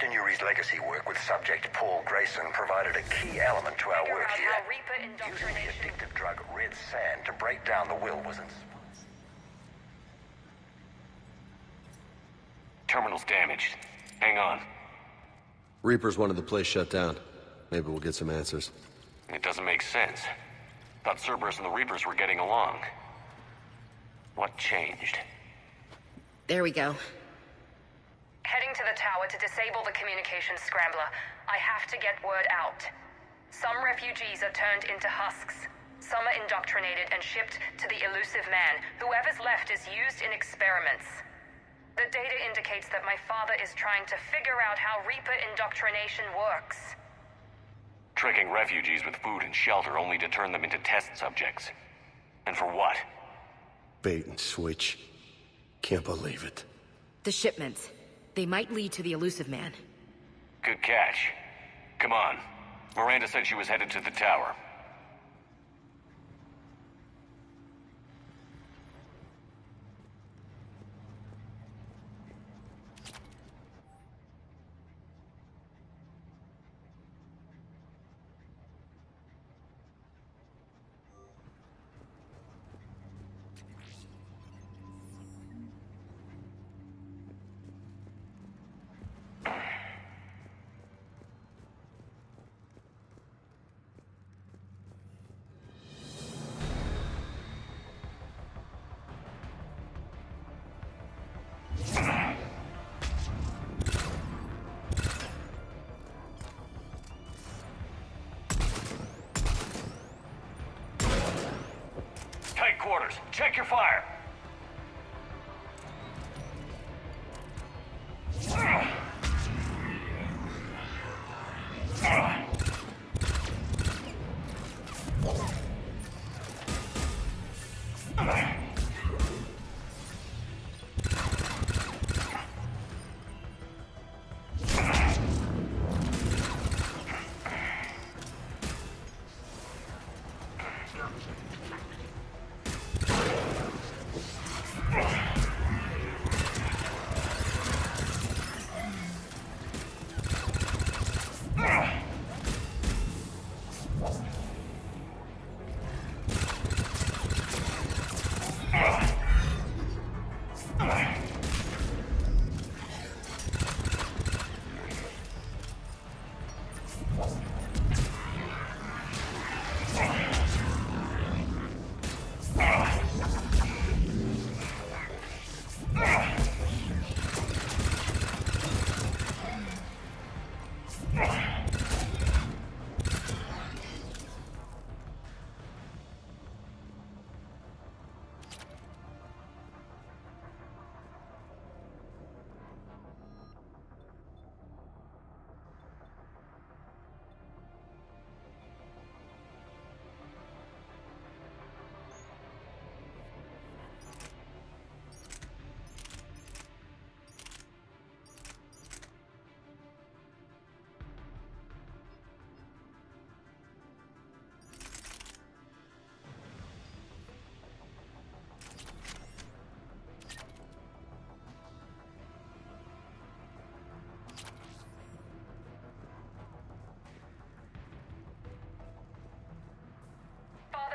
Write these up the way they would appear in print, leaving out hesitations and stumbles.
Captain Yuri's legacy work with Subject Paul Grayson provided a key element to our work here. Using the addictive drug Red Sand to break down the will was Terminal's damaged. Hang on. Reapers wanted the place shut down. Maybe we'll get some answers. It doesn't make sense. Thought Cerberus and the Reapers were getting along. What changed? There we go. Heading to the tower to disable the communications scrambler. I have to get word out. Some refugees are turned into husks. Some are indoctrinated and shipped to the Elusive Man. Whoever's left is used in experiments. The data indicates that my father is trying to figure out how Reaper indoctrination works. Tricking refugees with food and shelter only to turn them into test subjects. And for what? Bait and switch. Can't believe it. The shipments. They might lead to the Elusive Man. Good catch. Come on. Miranda said she was headed to the tower. Tight quarters. Check your fire.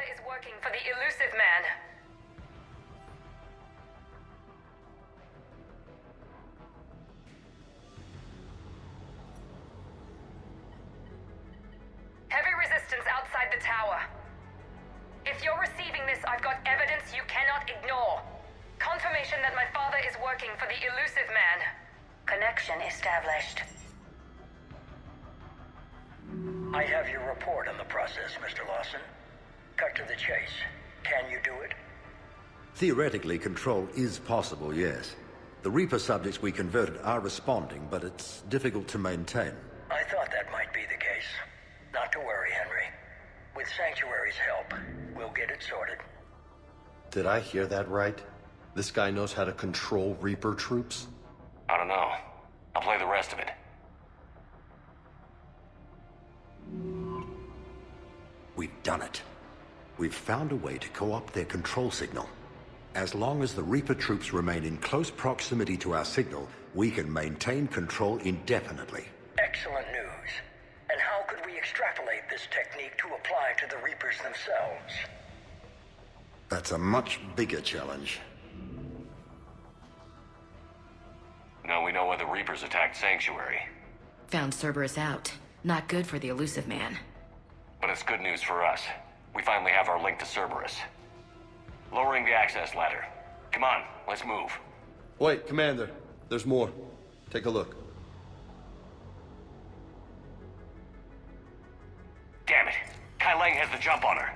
Is working for the Elusive Man. Heavy resistance outside the tower. If you're receiving this, I've got evidence you cannot ignore. Confirmation that my father is working for the Elusive Man. Connection established. I have your report on the process, Mr. Lawson. Cut to the chase. Can you do it? Theoretically, control is possible, yes. The Reaper subjects we converted are responding, but it's difficult to maintain. I thought that might be the case. Not to worry, Henry. With Sanctuary's help, we'll get it sorted. Did I hear that right? This guy knows how to control Reaper troops? I don't know. I'll play the rest of it. We've done it. We've found a way to co-opt their control signal. As long as the Reaper troops remain in close proximity to our signal, we can maintain control indefinitely. Excellent news. And how could we extrapolate this technique to apply to the Reapers themselves? That's a much bigger challenge. Now we know why the Reapers attacked Sanctuary. Found Cerberus out. Not good for the Illusive Man. But it's good news for us. We finally have our link to Cerberus. Lowering the access ladder. Come on, let's move. Wait, Commander. There's more. Take a look. Damn it. Kai Lang has the jump on her.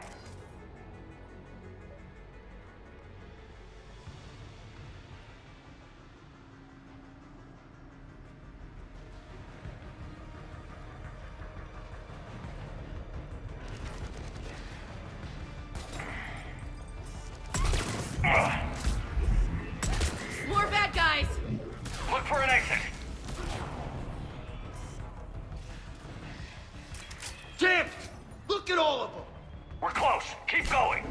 More bad guys! Look for an exit. Damn! Look at all of them! We're close. Keep going.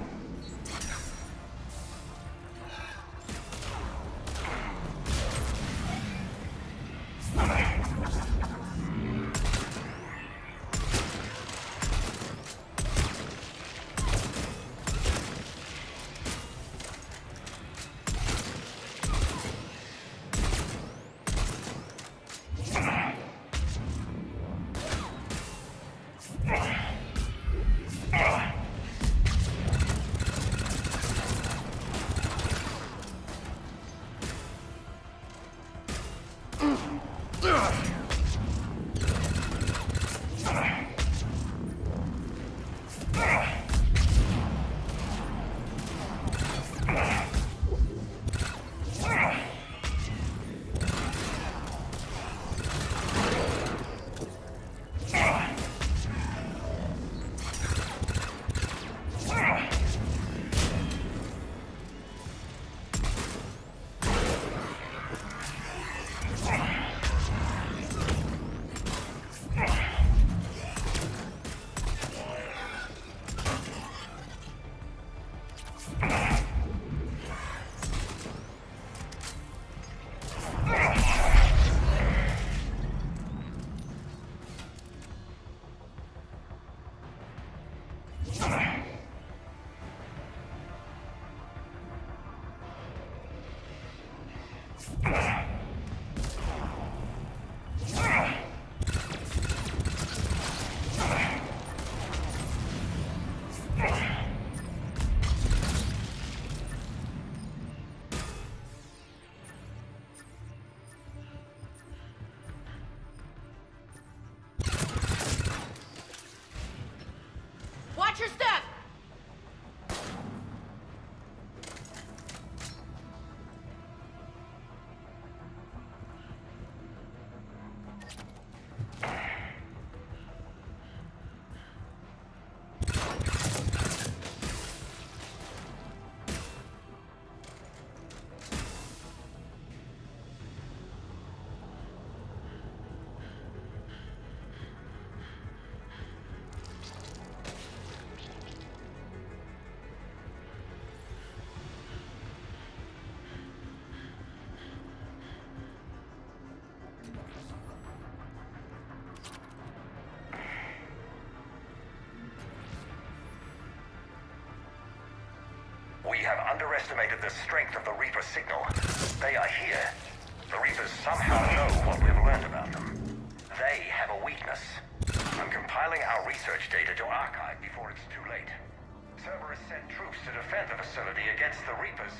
Watch your step! We have underestimated the strength of the Reaper signal. They are here. The Reapers somehow know what we've learned about them. They have a weakness. I'm compiling our research data to archive before it's too late. Cerberus sent troops to defend the facility against the Reapers.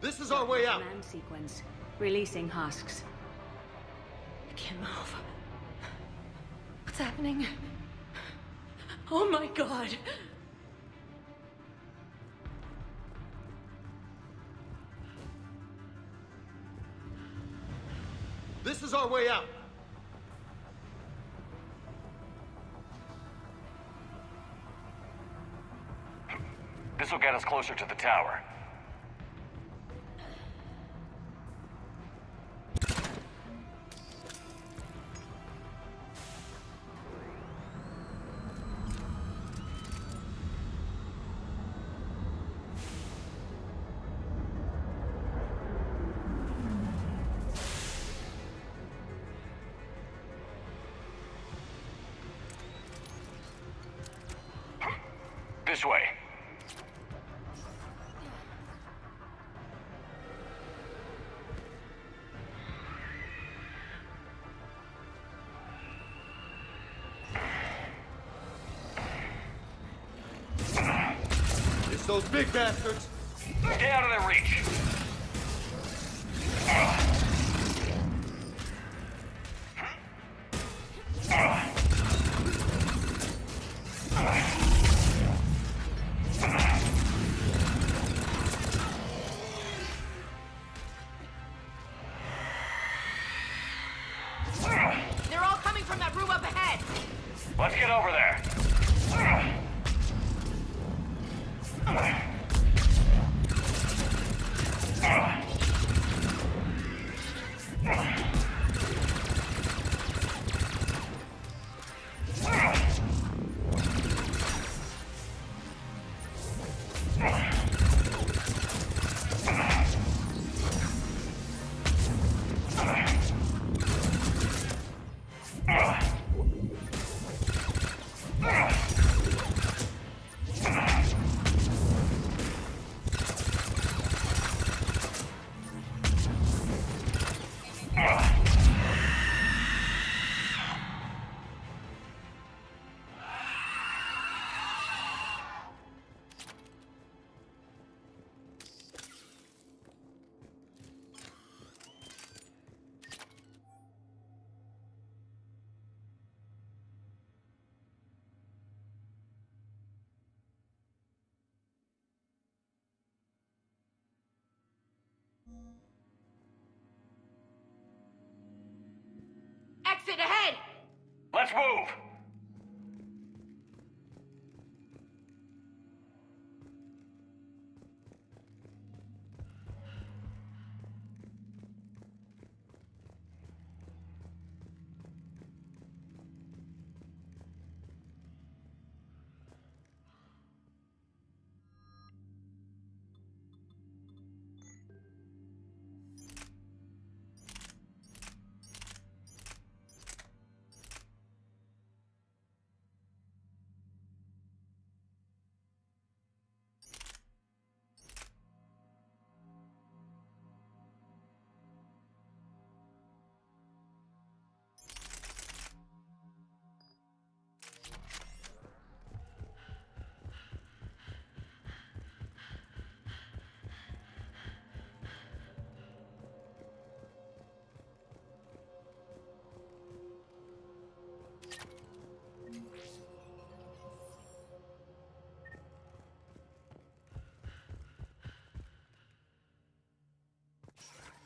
This is our way out! Command sequence. Releasing husks. I can't move. What's happening? Oh my god! This is our way out! This will get us closer to the tower. This way. It's those big bastards! Get out of their reach. They're all coming from that room up ahead! Let's get over there. Exit ahead! Let's move.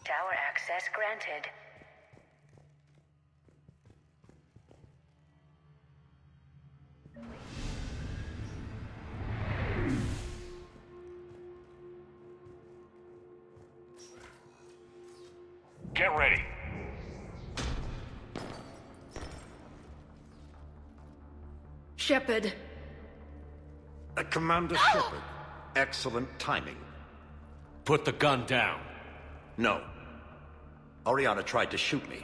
Tower access granted. Get ready. Shepard. Commander Shepard. Excellent timing. Put the gun down. No. Oriana tried to shoot me.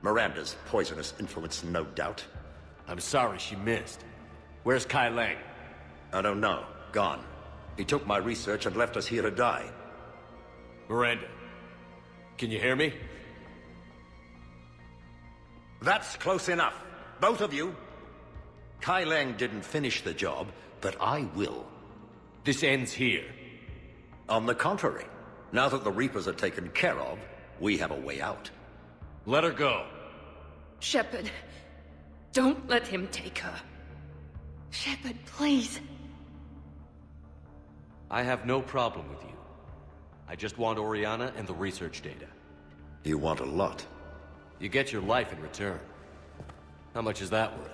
Miranda's poisonous influence, no doubt. I'm sorry she missed. Where's Kai Lang? I don't know. Gone. He took my research and left us here to die. Miranda, can you hear me? That's close enough. Both of you. Kai Lang didn't finish the job, but I will. This ends here. On the contrary, now that the Reapers are taken care of, we have a way out. Let her go. Shepard. Don't let him take her. Shepard, please. I have no problem with you. I just want Oriana and the research data. You want a lot. You get your life in return. How much is that worth?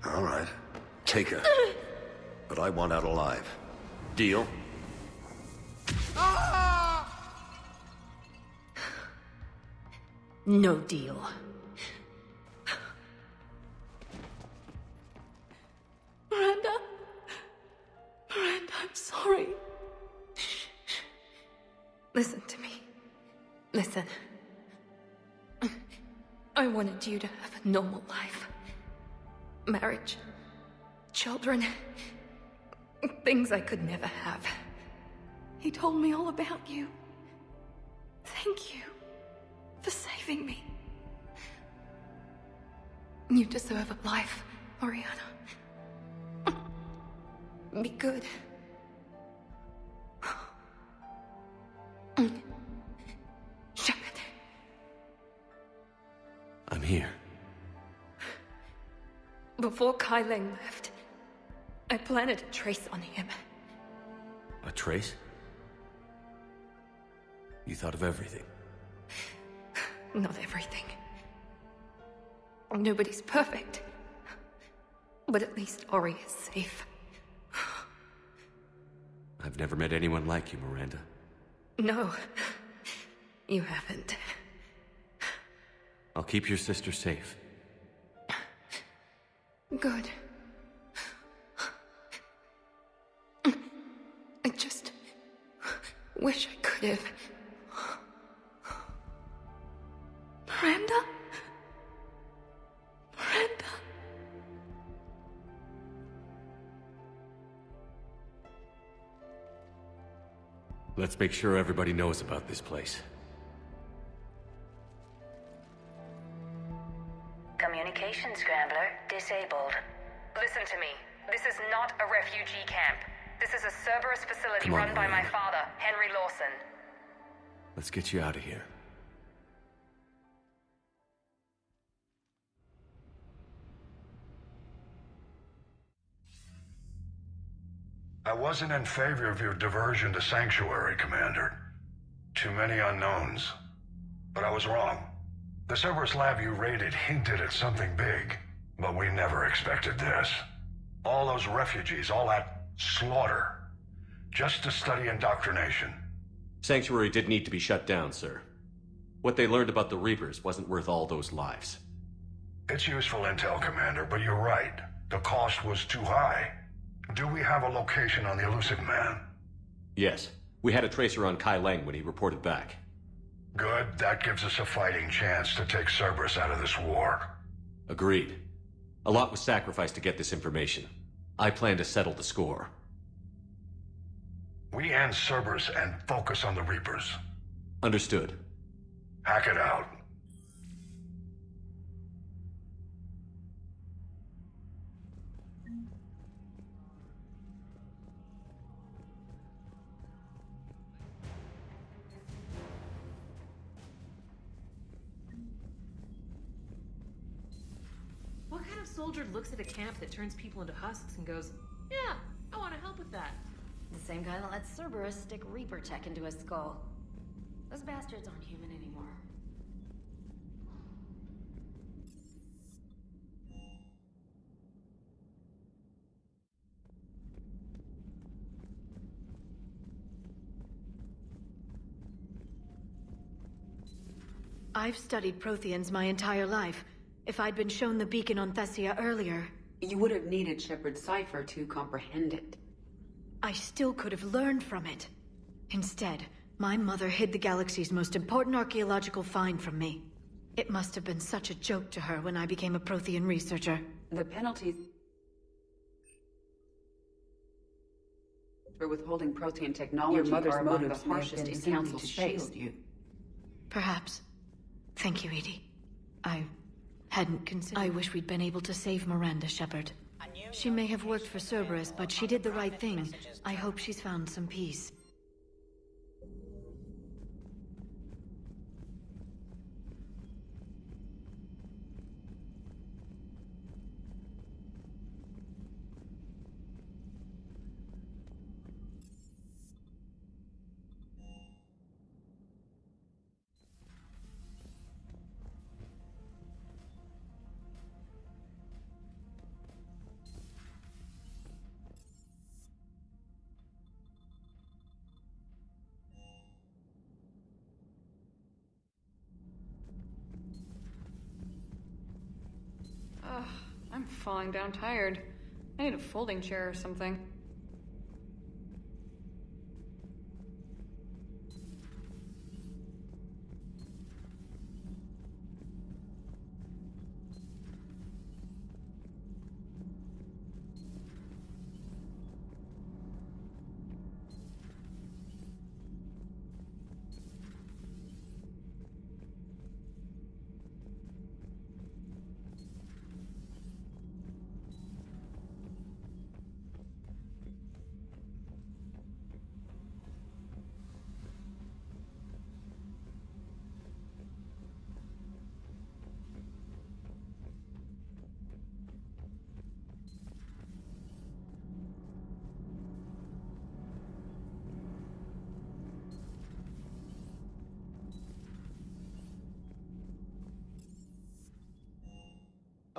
All right. Take her. But I want out alive. Deal? No deal. Miranda? Miranda, I'm sorry. Shh, shh. Listen to me. Listen. I wanted you to have a normal life. marriage, children, things I could never have. He told me all about you. Thank you for saving me. You deserve a life, Oriana. Be good. Shepard. I'm here. Before Kai Leng left, I planted a trace on him. A trace? You thought of everything. Not everything. Nobody's perfect. But at least Ori is safe. I've never met anyone like you, Miranda. No, you haven't. I'll keep your sister safe. Good. I just wish I could have. Miranda? Miranda? Let's make sure everybody knows about this place. Communication scrambler disabled. Listen to me. This is not a refugee camp. This is a Cerberus facility Come on, run by my Miranda. father, Henry Lawson. Let's get you out of here. I wasn't in favor of your diversion to Sanctuary, Commander. Too many unknowns. But I was wrong. The Cerberus lab you raided hinted at something big, but we never expected this. All those refugees, all that slaughter, just to study indoctrination. Sanctuary did need to be shut down, sir. What they learned about the Reapers wasn't worth all those lives. It's useful intel, Commander, but you're right. The cost was too high. Do we have a location on the elusive man? Yes. We had a tracer on Kai Leng when he reported back. Good. That gives us a fighting chance to take Cerberus out of this war. Agreed. A lot was sacrificed to get this information. I plan to settle the score. We end Cerberus and focus on the Reapers. Understood. Hack it out. What kind of soldier looks at a camp that turns people into husks and goes, yeah, I want to help with that? The same guy that lets Cerberus stick Reaper tech into his skull. Those bastards aren't human anymore. I've studied Protheans my entire life. If I'd been shown the beacon on Thessia earlier... You would have needed Shepard's cipher to comprehend it. I still could have learned from it. Instead, my mother hid the galaxy's most important archaeological find from me. It must have been such a joke to her when I became a Prothean researcher. The penalties for withholding Prothean technology Your mother's are among the motives may have harshest been in simply Council to space. shield you. Perhaps. Thank you, Edie. I hadn't considered... I wish we'd been able to save Miranda, Shepard. She may have worked for Cerberus, but she did the right thing. I hope she's found some peace. Ugh, I'm falling down tired. I need a folding chair or something.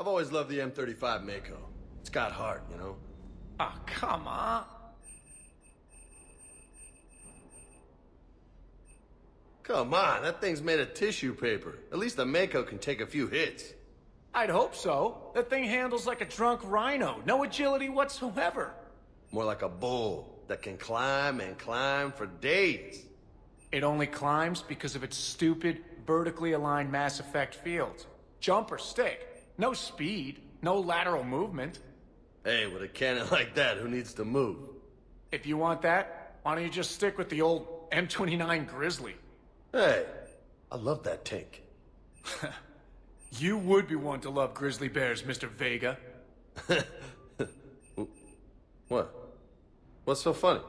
I've always loved the M35 Mako. It's got heart, you know? Oh, come on. Come on, that thing's made of tissue paper. At least the Mako can take a few hits. I'd hope so. That thing handles like a drunk rhino. No agility whatsoever. More like a bull that can climb and climb for days. It only climbs because of its stupid, vertically aligned Mass Effect fields. Jump or stick. No speed. No lateral movement. Hey, with a cannon like that, who needs to move? If you want that, why don't you just stick with the old M29 Grizzly? Hey, I love that tank. You would be one to love grizzly bears, Mr. Vega. What? What's so funny?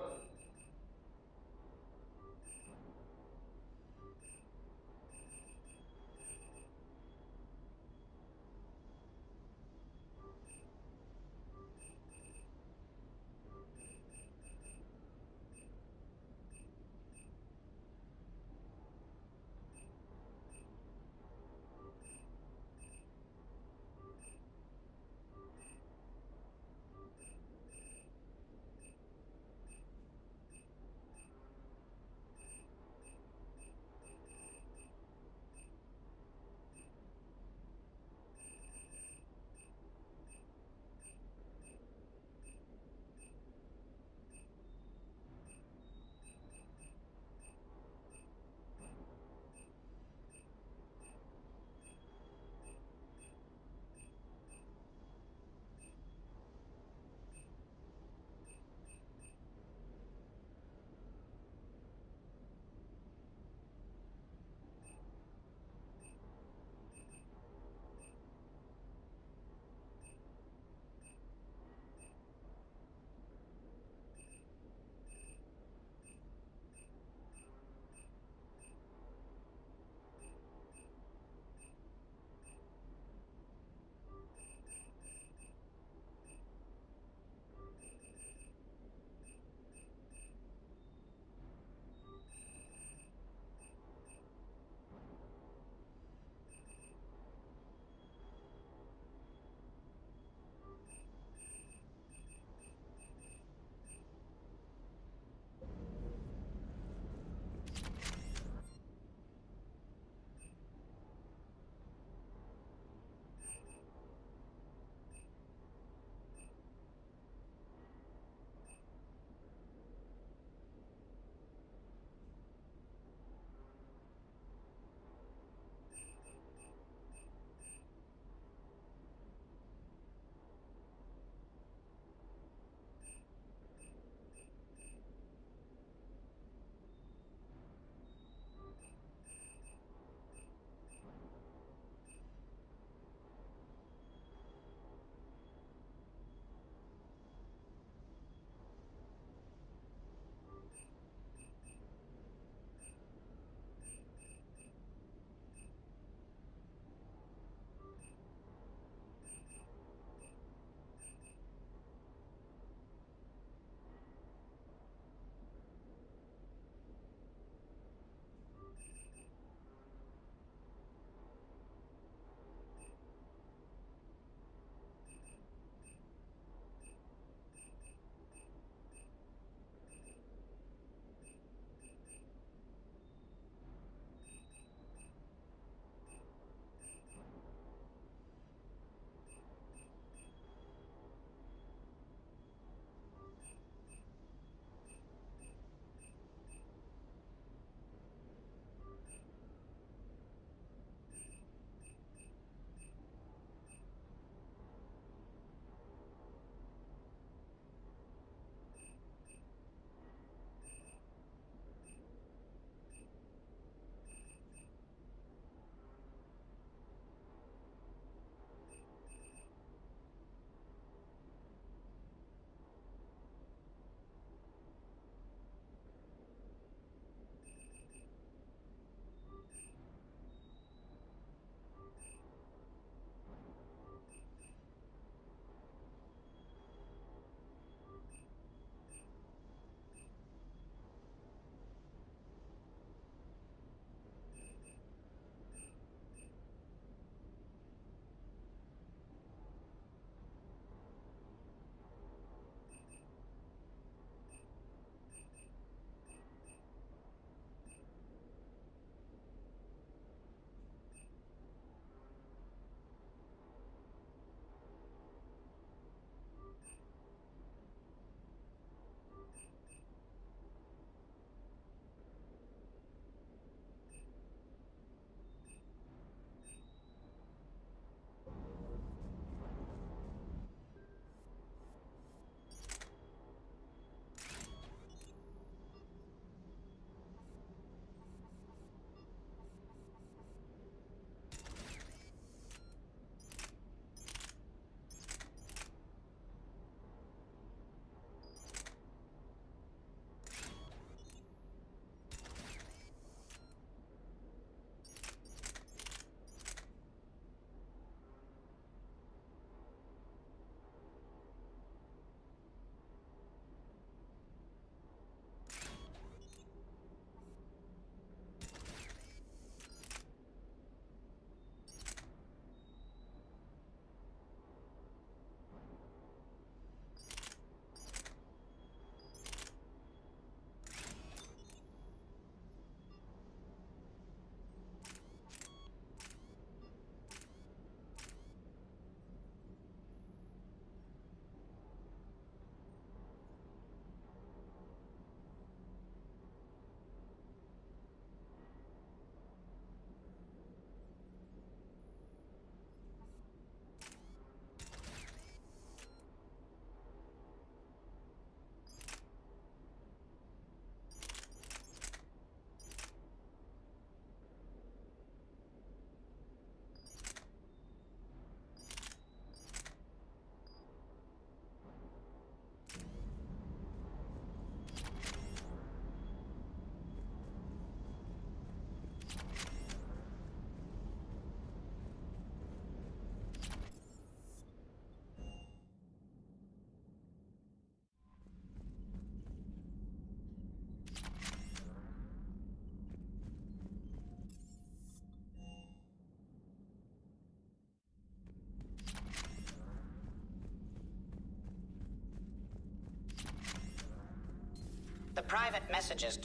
private messages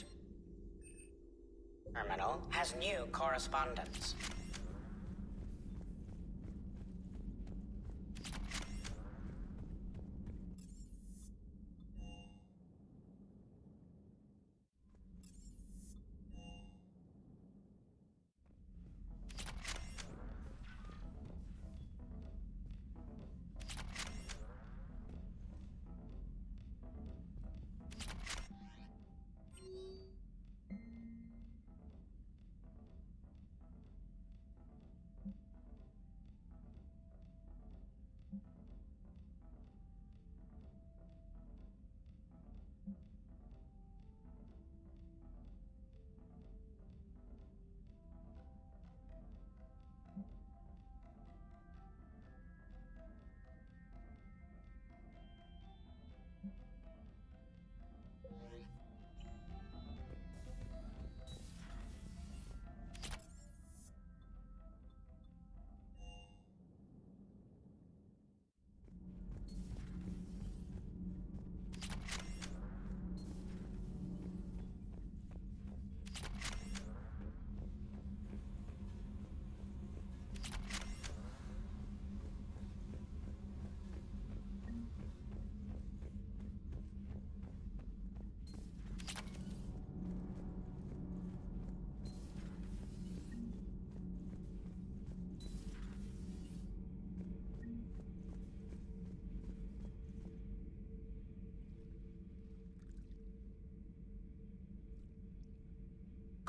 terminal has new correspondence.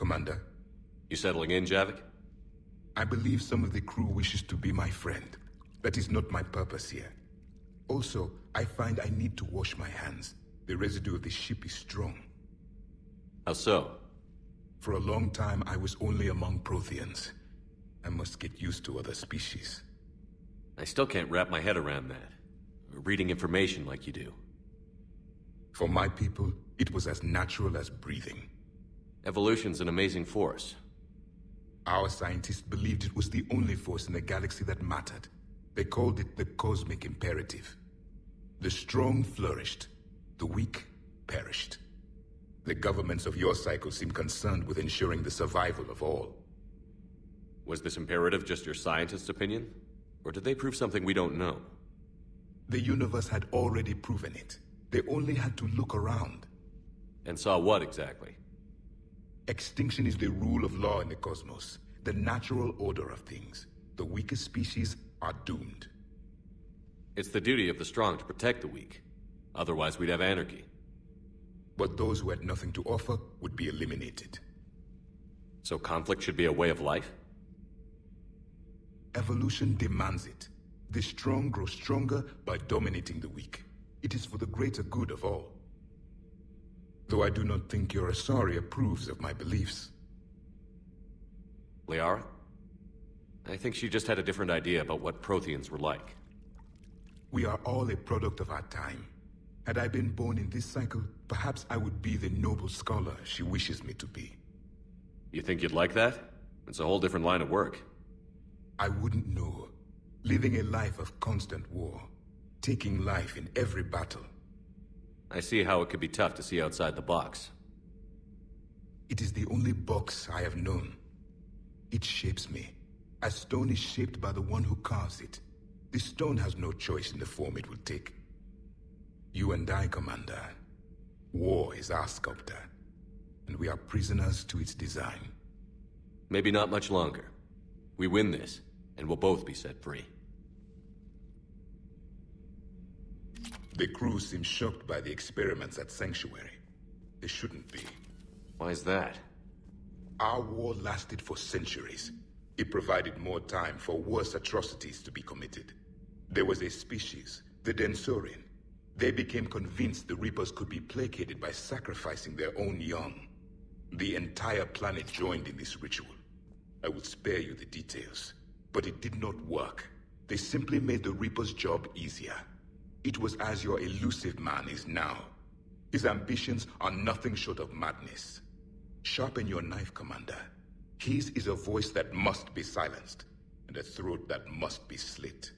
Commander. You settling in, Javik? I believe some of the crew wishes to be my friend. That is not my purpose here. Also, I find I need to wash my hands. The residue of the ship is strong. How so? For a long time, I was only among Protheans. I must get used to other species. I still can't wrap my head around that. Reading information like you do. For my people, it was as natural as breathing. Evolution's an amazing force. Our scientists believed it was the only force in the galaxy that mattered. They called it the cosmic imperative. The strong flourished, the weak perished. The governments of your cycle seem concerned with ensuring the survival of all. Was this imperative just your scientist's opinion? Or did they prove something we don't know? The universe had already proven it. They only had to look around. And saw what exactly? Extinction is the rule of law in the cosmos, the natural order of things. The weakest species are doomed. It's the duty of the strong to protect the weak. Otherwise, we'd have anarchy. But those who had nothing to offer would be eliminated. So conflict should be a way of life? Evolution demands it. The strong grow stronger by dominating the weak. It is for the greater good of all. Though I do not think your Asari approves of my beliefs. Liara? I think she just had a different idea about what Protheans were like. We are all a product of our time. Had I been born in this cycle, perhaps I would be the noble scholar she wishes me to be. You think you'd like that? It's a whole different line of work. I wouldn't know. Living a life of constant war. Taking life in every battle. I see how it could be tough to see outside the box. It is the only box I have known. It shapes me, as stone is shaped by the one who carves it. The stone has no choice in the form it will take. You and I, Commander. War is our sculptor, and we are prisoners to its design. Maybe not much longer. We win this, and we'll both be set free. The crew seems shocked by the experiments at Sanctuary. They shouldn't be. Why is that? Our war lasted for centuries. It provided more time for worse atrocities to be committed. There was a species, the Densorian. They became convinced the Reapers could be placated by sacrificing their own young. The entire planet joined in this ritual. I will spare you the details, but it did not work. They simply made the Reaper's job easier. It was as your elusive man is now. His ambitions are nothing short of madness. Sharpen your knife, Commander. His is a voice that must be silenced, and a throat that must be slit.